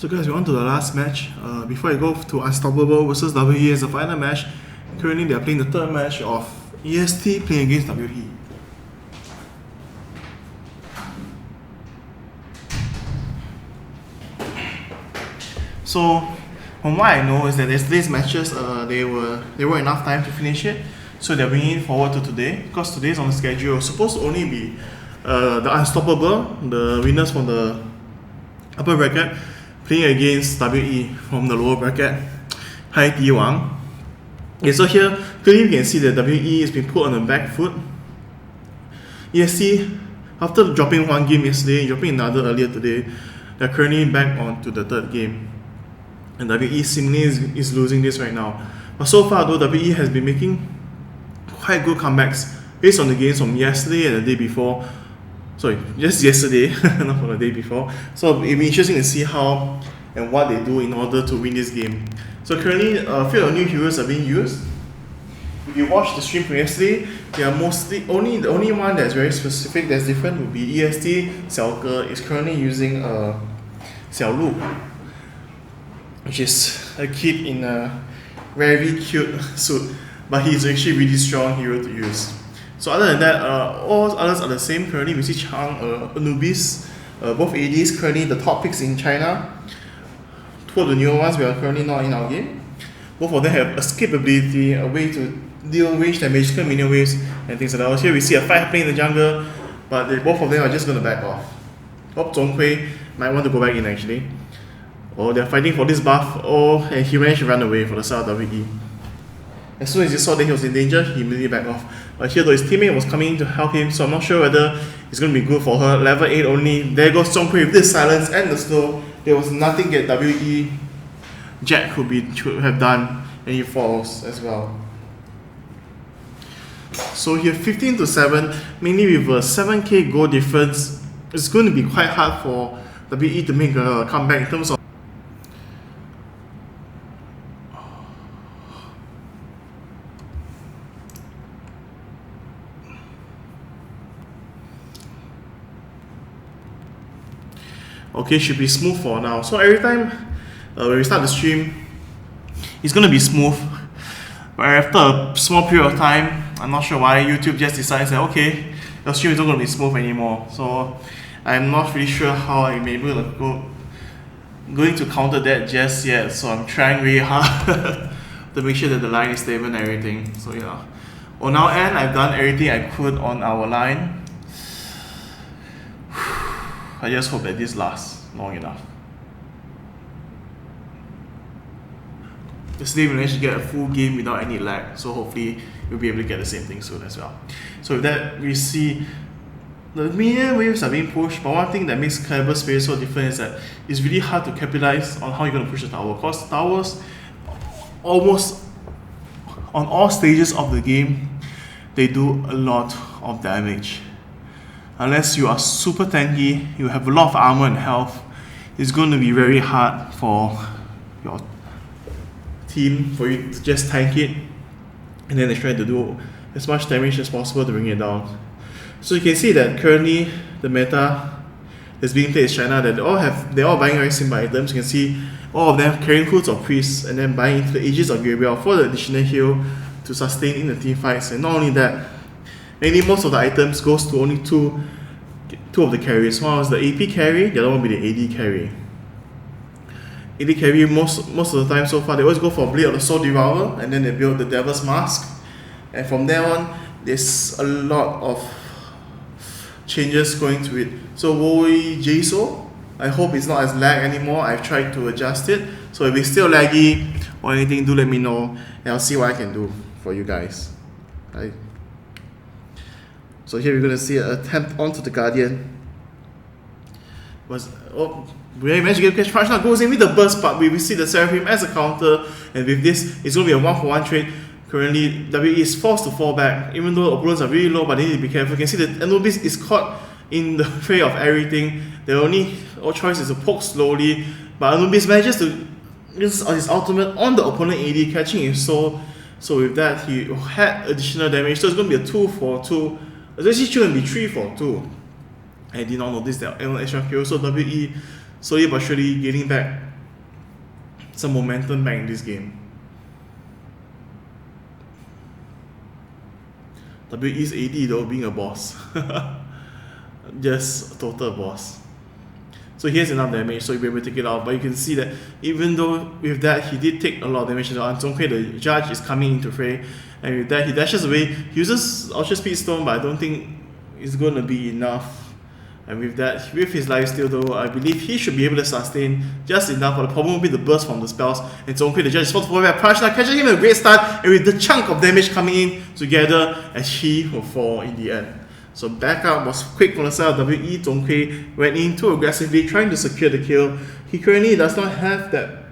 So guys, we're on to the last match. Before I go to Unstoppable versus WE as the final match, currently they are playing the third match of EST playing against WE. So from what I know is that yesterday's matches, they were enough time to finish it, so they're bringing it forward to today because today's on the schedule. It's supposed to only be the Unstoppable, the winners from the upper bracket, playing against WE from the lower bracket, Hai Di Wang. Okay, so here clearly you can see that WE has been put on the back foot. EST, after dropping one game yesterday, dropping another earlier today, they're currently back on to the third game. And WE seemingly is losing this right now. But so far though, WE has been making quite good comebacks based on the games from yesterday and the day before. Sorry, just yesterday, not from the day before. So it'll be interesting to see how and what they do in order to win this game. So currently, a few of new heroes are being used. If you watch the stream from yesterday, they are mostly the only one that's very specific that's different would be EST. Xiao Ge is currently using Xiao Lu, which is a kid in a very cute suit, but he's actually a really strong hero to use. So other than that, all others are the same. Currently we see Chang, Anubis, both ADs currently the top picks in China. Two of the newer ones we are currently not in our game. Both of them have escape ability, a way to deal range damage, kill minion waves and things like that. Here we see a fight playing in the jungle, but both of them are just going to back off. Hope Zhonghui might want to go back in actually. Or they're fighting for this buff, and he managed to run away for the side of WE. As soon as he saw that he was in danger, he immediately backed off. But here though, his teammate was coming in to help him, so I'm not sure whether it's going to be good for her. Level 8 only. There goes Zhonghui with this silence and the slow. There was nothing that WE Jack could have done, and he falls as well. So here 15 to 7, mainly with a 7k goal difference, it's going to be quite hard for WE to make a comeback in terms of okay, should be smooth for now. So every time when we start the stream, it's going to be smooth. But after a small period of time, I'm not sure why YouTube just decides that okay, the stream is not going to be smooth anymore. So I'm not really sure how I'm able to going to counter that just yet. So I'm trying really hard to make sure that the line is stable and everything. So yeah, on our end, I've done everything I could on our line. I just hope that this lasts long enough. Yesterday we managed to get a full game without any lag, so hopefully we'll be able to get the same thing soon as well. So with that, we see the minion waves are being pushed, but one thing that makes Calibur of Spirit so different is that it's really hard to capitalize on how you're going to push the tower, because towers, almost on all stages of the game, they do a lot of damage. Unless you are super tanky, you have a lot of armor and health, it's going to be very hard for your team for you to just tank it and then they try to do as much damage as possible to bring it down. So you can see that currently the meta that's being played is China, that they're all buying very simple items. You can see all of them carrying hoods of priests and then buying into the Aegis of Gabriel for the additional heal to sustain in the team fights. And not only that, mainly most of the items goes to only two of the carries. One was the AP carry, the other one will be the AD carry. AD carry most of the time so far, they always go for Blade of the Soul Devourer and then they build the Devil's Mask. And from there on, there's a lot of changes going to it. So Woi Jaiso, I hope it's not as lag anymore. I've tried to adjust it. So if it's still laggy or anything, do let me know and I'll see what I can do for you guys. Right. So here we're going to see an attempt onto the Guardian. We managed to get catch punch now, goes in with the burst, but we will see the Seraphim as a counter, and with this, it's going to be a 1-for-1 trade. Currently, WE is forced to fall back, even though opponents are really low, but they need to be careful. You can see that Anubis is caught in the fray of everything. The only choice is to poke slowly, but Anubis manages to use his ultimate on the opponent AD, catching his soul. So with that, he had additional damage, so it's going to be a 2-for-2. It's actually going to be 3-for-2. I did not notice that extra kill, so WE slowly but surely getting back some momentum back in this game. WE's AD though, being a boss. Just a total boss. So he has enough damage, so he'll be able to take it out. But you can see that even though with that he did take a lot of damage, and Zhonghui, the judge, is coming into fray, and with that he dashes away, he uses Ultra Speed Stone, but I don't think it's going to be enough. And with that, with his lifesteal though, I believe he should be able to sustain just enough. But the problem will be the burst from the spells. And Zhonghui, the judge, is supposed to forward punch, now catching him a great start, and with the chunk of damage coming in together, as he will fall in the end. So backup was quick from the side of WE. Zhonghui went in too aggressively, trying to secure the kill. He currently does not have that